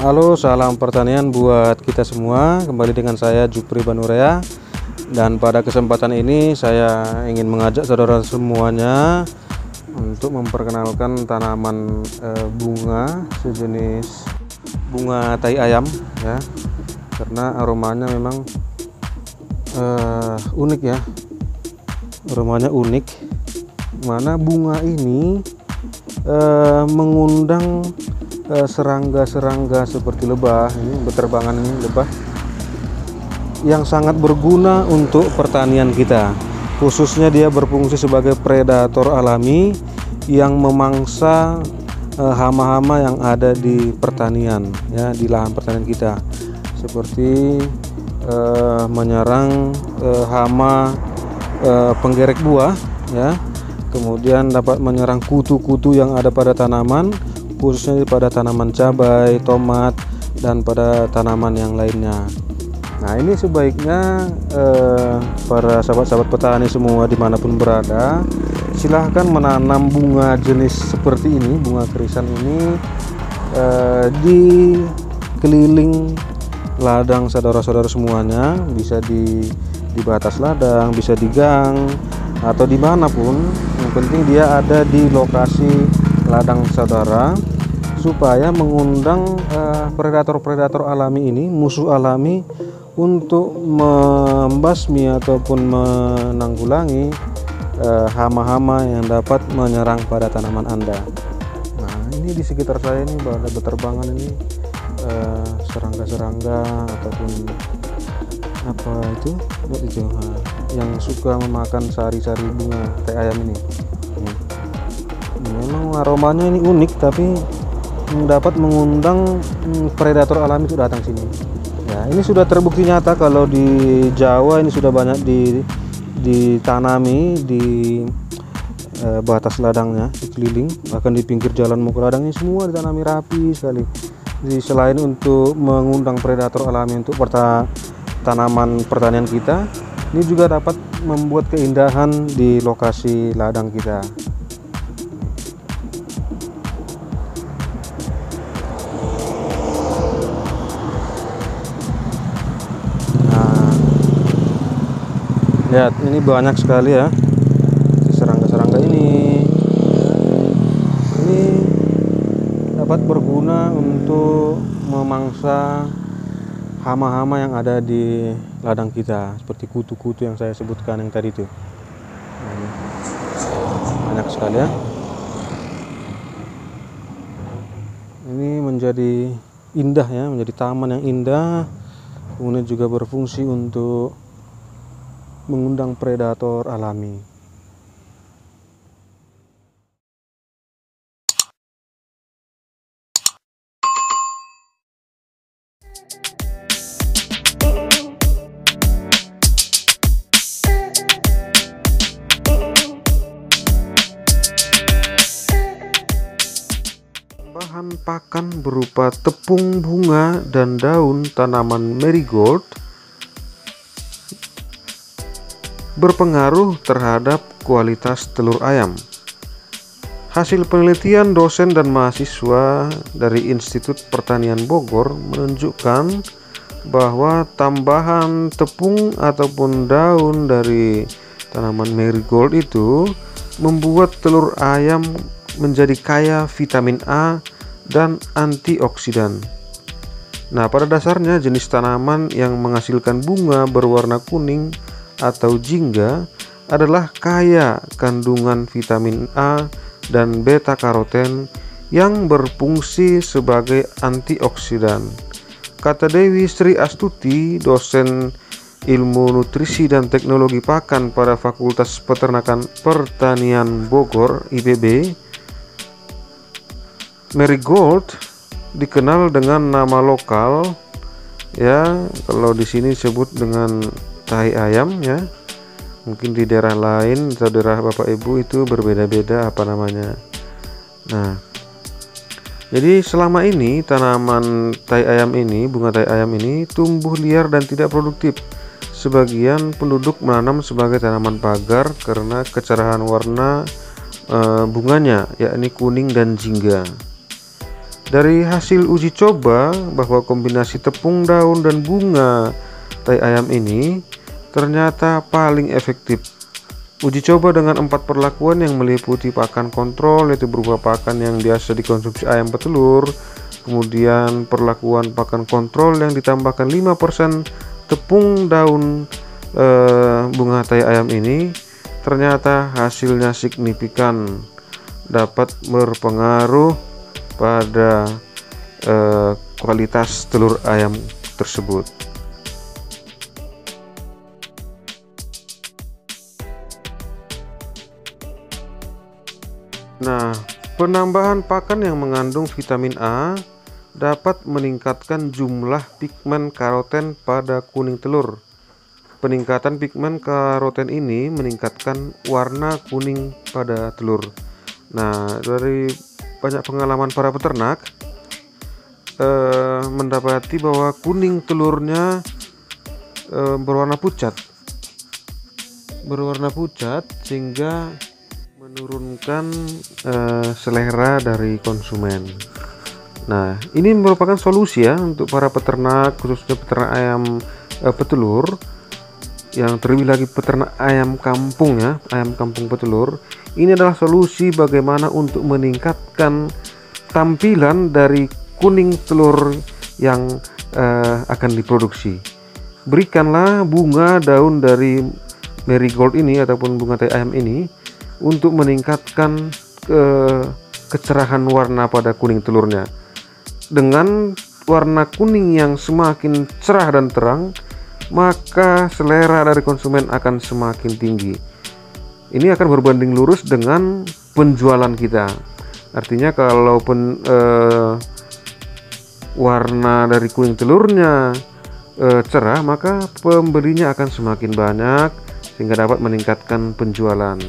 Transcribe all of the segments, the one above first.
Halo, salam pertanian buat kita semua. Kembali dengan saya Jupri Banurea. Dan pada kesempatan ini saya ingin mengajak saudara semuanya untuk memperkenalkan tanaman bunga sejenis bunga tai ayam ya. Karena aromanya memang unik ya. Aromanya unik. Mana bunga ini mengundang serangga-serangga seperti lebah, ini berterbangan, ini lebah yang sangat berguna untuk pertanian kita. Khususnya dia berfungsi sebagai predator alami yang memangsa hama-hama yang ada di pertanian ya, di lahan pertanian kita, seperti menyerang hama penggerek buah ya, kemudian dapat menyerang kutu-kutu yang ada pada tanaman, khususnya pada tanaman cabai, tomat, dan pada tanaman yang lainnya. Nah, ini sebaiknya para sahabat-sahabat petani semua dimanapun berada, silahkan menanam bunga jenis seperti ini, bunga kerisan ini di keliling ladang saudara-saudara semuanya. Bisa di batas ladang, bisa di gang, atau dimanapun. Yang penting dia ada di lokasi ladang saudara, supaya mengundang predator-predator alami ini, musuh alami, untuk membasmi ataupun menanggulangi hama-hama yang dapat menyerang pada tanaman Anda. Nah, ini di sekitar saya ini ada berterbangan ini serangga-serangga ataupun apa itu yang suka memakan sari-sari bunga tai ayam ini. Memang aromanya ini unik, tapi dapat mengundang predator alami untuk datang sini. Ya, ini sudah terbukti nyata kalau di Jawa ini sudah banyak ditanami di batas ladangnya, di keliling, bahkan di pinggir jalan mau ke ladang ini semua ditanami rapi sekali. Jadi selain untuk mengundang predator alami untuk tanaman pertanian kita, ini juga dapat membuat keindahan di lokasi ladang kita. Lihat, ini banyak sekali ya serangga-serangga ini dapat berguna untuk memangsa hama-hama yang ada di ladang kita, seperti kutu-kutu yang saya sebutkan yang tadi itu. Banyak sekali ya. Ini menjadi indah ya, menjadi taman yang indah, kemudian juga berfungsi untuk mengundang predator alami. Bahan pakan berupa tepung bunga dan daun tanaman marigold berpengaruh terhadap kualitas telur ayam. Hasil penelitian dosen dan mahasiswa dari Institut Pertanian Bogor menunjukkan bahwa tambahan tepung ataupun daun dari tanaman marigold itu membuat telur ayam menjadi kaya vitamin A dan antioksidan. Nah, pada dasarnya jenis tanaman yang menghasilkan bunga berwarna kuning atau jingga adalah kaya kandungan vitamin A dan beta karoten yang berfungsi sebagai antioksidan. Kata Dewi Sri Astuti, dosen ilmu nutrisi dan teknologi pakan pada Fakultas Peternakan Pertanian Bogor IPB, marigold dikenal dengan nama lokal ya, kalau di sini disebut dengan tai ayam ya. Mungkin di daerah lain atau daerah Bapak Ibu itu berbeda-beda apa namanya. Nah, jadi selama ini tanaman tai ayam ini, bunga tai ayam ini tumbuh liar dan tidak produktif. Sebagian penduduk menanam sebagai tanaman pagar karena kecerahan warna bunganya, yakni kuning dan jingga. Dari hasil uji coba bahwa kombinasi tepung daun dan bunga tai ayam ini ternyata paling efektif. Uji coba dengan 4 perlakuan yang meliputi pakan kontrol, yaitu berupa pakan yang biasa dikonsumsi ayam petelur, kemudian perlakuan pakan kontrol yang ditambahkan 5% tepung daun bunga tai ayam ini, ternyata hasilnya signifikan, dapat berpengaruh pada kualitas telur ayam tersebut. Nah, penambahan pakan yang mengandung vitamin A dapat meningkatkan jumlah pigmen karoten pada kuning telur. Peningkatan pigmen karoten ini meningkatkan warna kuning pada telur. Nah, dari banyak pengalaman para peternak mendapati bahwa kuning telurnya berwarna pucat sehingga menurunkan selera dari konsumen. Nah, ini merupakan solusi ya untuk para peternak, khususnya peternak ayam petelur, yang terlebih lagi peternak ayam kampung ya, ayam kampung petelur. Ini adalah solusi bagaimana untuk meningkatkan tampilan dari kuning telur yang akan diproduksi. Berikanlah bunga daun dari marigold ini ataupun bunga tai ayam ini untuk meningkatkan kecerahan warna pada kuning telurnya. Dengan warna kuning yang semakin cerah dan terang, maka selera dari konsumen akan semakin tinggi. Ini akan berbanding lurus dengan penjualan kita. Artinya kalau warna dari kuning telurnya cerah, maka pembelinya akan semakin banyak sehingga dapat meningkatkan penjualan.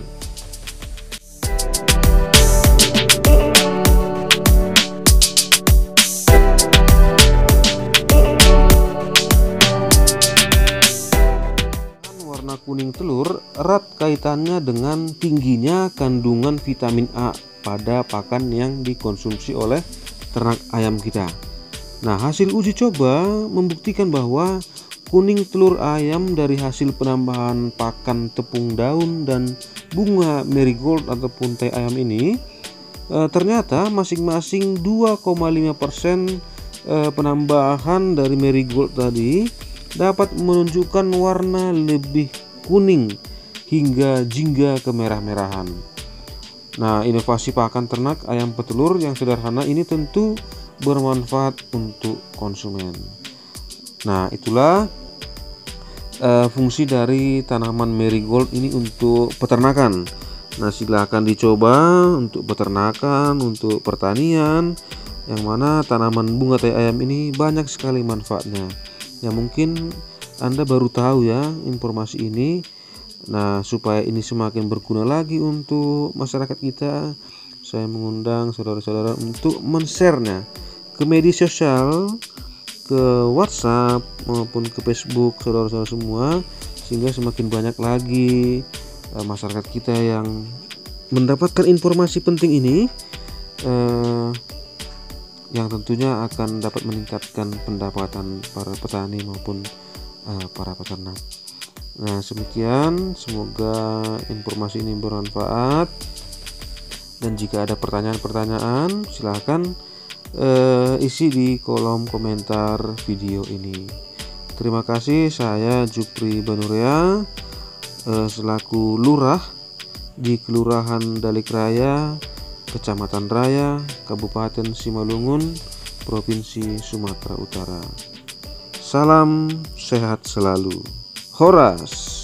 Kuning telur erat kaitannya dengan tingginya kandungan vitamin A pada pakan yang dikonsumsi oleh ternak ayam kita. Nah, hasil uji coba membuktikan bahwa kuning telur ayam dari hasil penambahan pakan tepung daun dan bunga marigold ataupun tai ayam ini ternyata masing-masing 2,5% penambahan dari marigold tadi dapat menunjukkan warna lebih kuning hingga jingga kemerah-merahan. Nah, inovasi pakan ternak ayam petelur yang sederhana ini tentu bermanfaat untuk konsumen. Nah, itulah fungsi dari tanaman marigold ini untuk peternakan. Nah, silakan dicoba untuk peternakan, untuk pertanian, yang mana tanaman bunga tai ayam ini banyak sekali manfaatnya. Ya, mungkin Anda baru tahu ya informasi ini. Nah, supaya ini semakin berguna lagi untuk masyarakat kita, saya mengundang saudara-saudara untuk men-share-nya ke media sosial, ke WhatsApp maupun ke Facebook saudara-saudara semua, sehingga semakin banyak lagi masyarakat kita yang mendapatkan informasi penting ini, yang tentunya akan dapat meningkatkan pendapatan para petani maupun para peternak. Nah, demikian, semoga informasi ini bermanfaat, dan jika ada pertanyaan-pertanyaan silahkan isi di kolom komentar video ini. Terima kasih. Saya Jupri Banurea selaku lurah di Kelurahan Dalikraya, Kecamatan Raya, Kabupaten Simalungun, Provinsi Sumatera Utara. Salam sehat selalu. Horas.